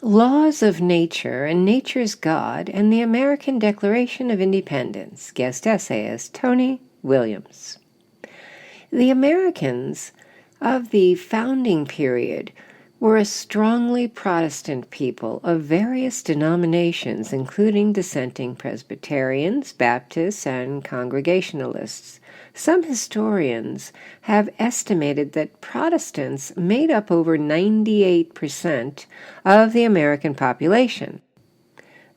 Laws of Nature and Nature's God and the American Declaration of Independence. Guest essayist Tony Williams. The Americans of the founding period were a strongly Protestant people of various denominations, including dissenting Presbyterians, Baptists, and Congregationalists. Some historians have estimated that Protestants made up over 98% of the American population.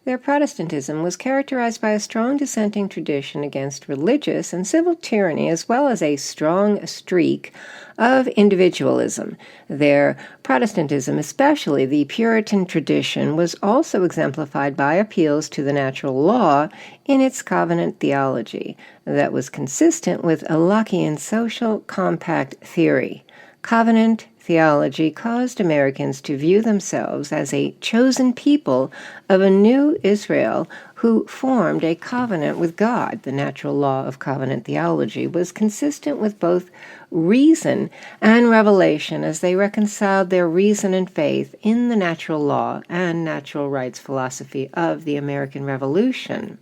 Their Protestantism was characterized by a strong dissenting tradition against religious and civil tyranny, as well as a strong streak of individualism. Their Protestantism, especially the Puritan tradition, was also exemplified by appeals to the natural law in its covenant theology that was consistent with a Lockean social compact theory. Covenant theology caused Americans to view themselves as a chosen people of a new Israel who formed a covenant with God. The natural law of covenant theology was consistent with both reason and revelation as they reconciled their reason and faith in the natural law and natural rights philosophy of the American Revolution.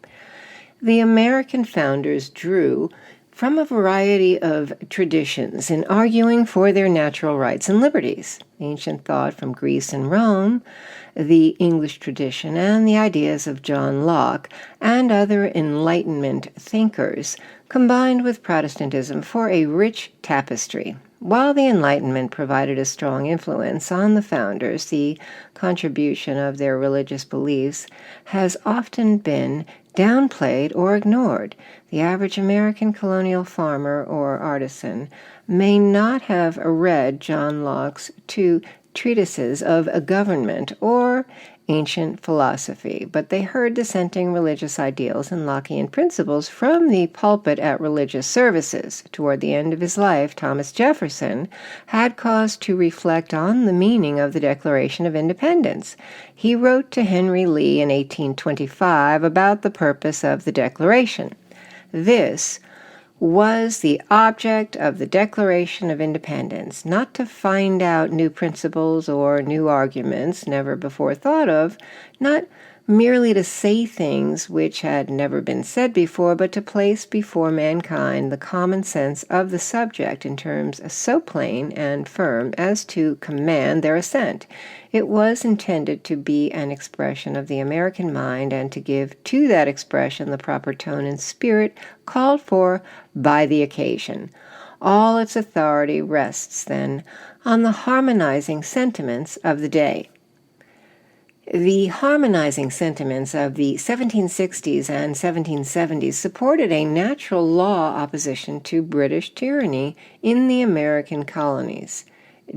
The American founders drew from a variety of traditions in arguing for their natural rights and liberties. Ancient thought from Greece and Rome, the English tradition, and the ideas of John Locke and other Enlightenment thinkers combined with Protestantism for a rich tapestry. While the Enlightenment provided a strong influence on the founders, the contribution of their religious beliefs has often been downplayed or ignored. The average American colonial farmer or artisan may not have read John Locke's two treatises of government or ancient philosophy, but they heard dissenting religious ideals and Lockean principles from the pulpit at religious services. Toward the end of his life, Thomas Jefferson had cause to reflect on the meaning of the Declaration of Independence. He wrote to Henry Lee in 1825 about the purpose of the Declaration. This was the object of the Declaration of Independence, not to find out new principles or new arguments never before thought of, not merely to say things which had never been said before, but to place before mankind the common sense of the subject in terms so plain and firm as to command their assent. It was intended to be an expression of the American mind and to give to that expression the proper tone and spirit called for by the occasion. All its authority rests, then, on the harmonizing sentiments of the day. The harmonizing sentiments of the 1760s and 1770s supported a natural law opposition to British tyranny in the American colonies.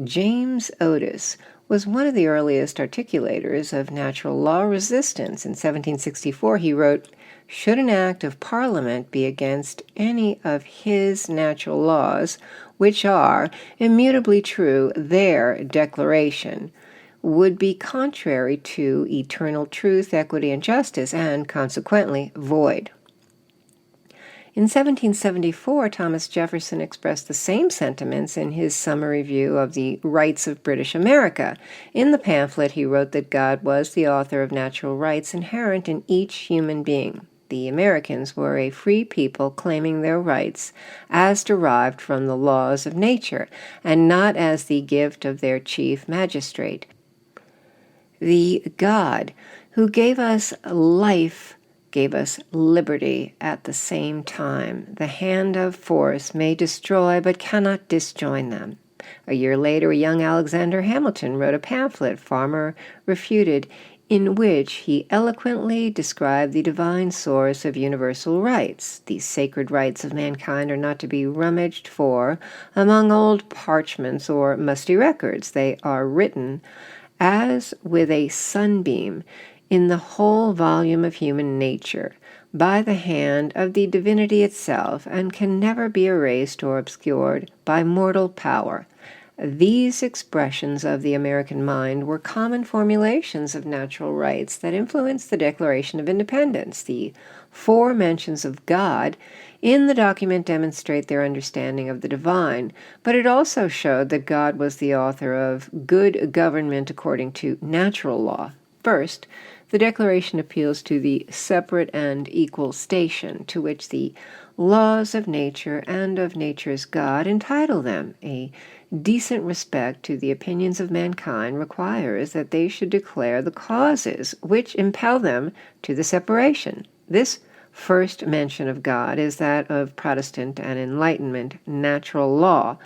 James Otis was one of the earliest articulators of natural law resistance. In 1764, he wrote, "Should an act of Parliament be against any of his natural laws, which are immutably true, their declaration would be contrary to eternal truth, equity, and justice, and consequently void." In 1774, Thomas Jefferson expressed the same sentiments in his summary view of the rights of British America. In the pamphlet, he wrote that God was the author of natural rights inherent in each human being. The Americans were a free people claiming their rights as derived from the laws of nature, and not as the gift of their chief magistrate. The God who gave us life gave us liberty at the same time. The hand of force may destroy but cannot disjoin them. A year later, young Alexander Hamilton wrote a pamphlet, Farmer Refuted, in which he eloquently described the divine source of universal rights. These sacred rights of mankind are not to be rummaged for among old parchments or musty records. They are written as with a sunbeam in the whole volume of human nature, by the hand of the divinity itself, and can never be erased or obscured by mortal power. These expressions of the American mind were common formulations of natural rights that influenced the Declaration of Independence. The 4 mentions of God in the document demonstrate their understanding of the divine, but it also showed that God was the author of good government according to natural law. First, the Declaration appeals to the separate and equal station to which the laws of nature and of nature's God entitle them. A decent respect to the opinions of mankind requires that they should declare the causes which impel them to the separation. This first mention of God is that of Protestant and Enlightenment natural law.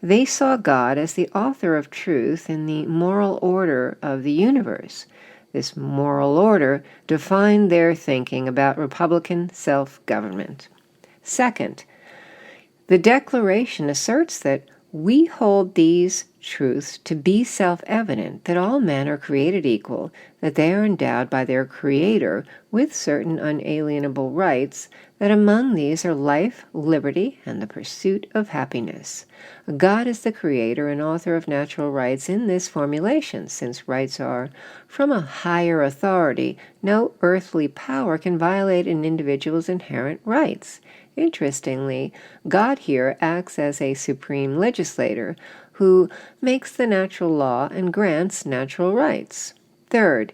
They saw God as the author of truth in the moral order of the universe. This moral order defined their thinking about republican self-government. Second, the Declaration asserts that we hold these truths to be self-evident, that all men are created equal, that they are endowed by their Creator with certain unalienable rights, that among these are life, liberty, and the pursuit of happiness. God is the Creator and author of natural rights in this formulation. Since rights are from a higher authority, no earthly power can violate an individual's inherent rights. Interestingly, God here acts as a supreme legislator who makes the natural law and grants natural rights. Third,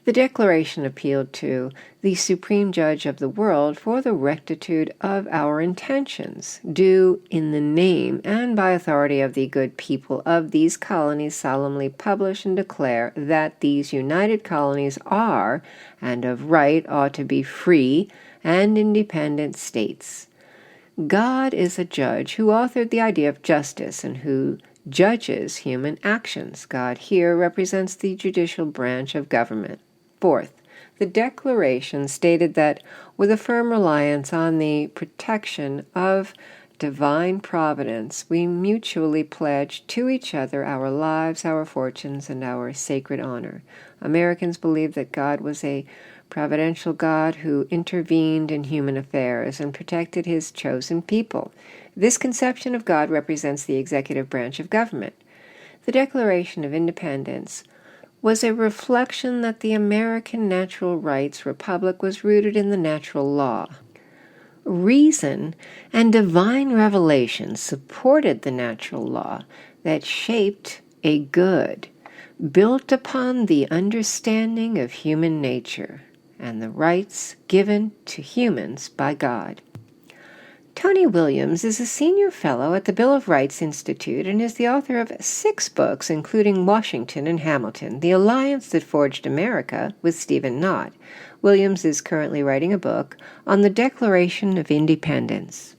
the Declaration appealed to the supreme judge of the world for the rectitude of our intentions, due in the name and by authority of the good people of these colonies solemnly publish and declare that these united colonies are, and of right ought to be free and independent states. God is a judge who authored the idea of justice and who judges human actions. God here represents the judicial branch of government. Fourth, the Declaration stated that with a firm reliance on the protection of divine providence, we mutually pledge to each other our lives, our fortunes, and our sacred honor. Americans believed that God was a providential God who intervened in human affairs and protected his chosen people. This conception of God represents the executive branch of government. The Declaration of Independence was a reflection that the American natural rights republic was rooted in the natural law. Reason and divine revelation supported the natural law that shaped a good, built upon the understanding of human nature and the rights given to humans by God. Tony Williams is a senior fellow at the Bill of Rights Institute and is the author of 6 books, including Washington and Hamilton, The Alliance That Forged America with Stephen Knott. Williams is currently writing a book on the Declaration of Independence.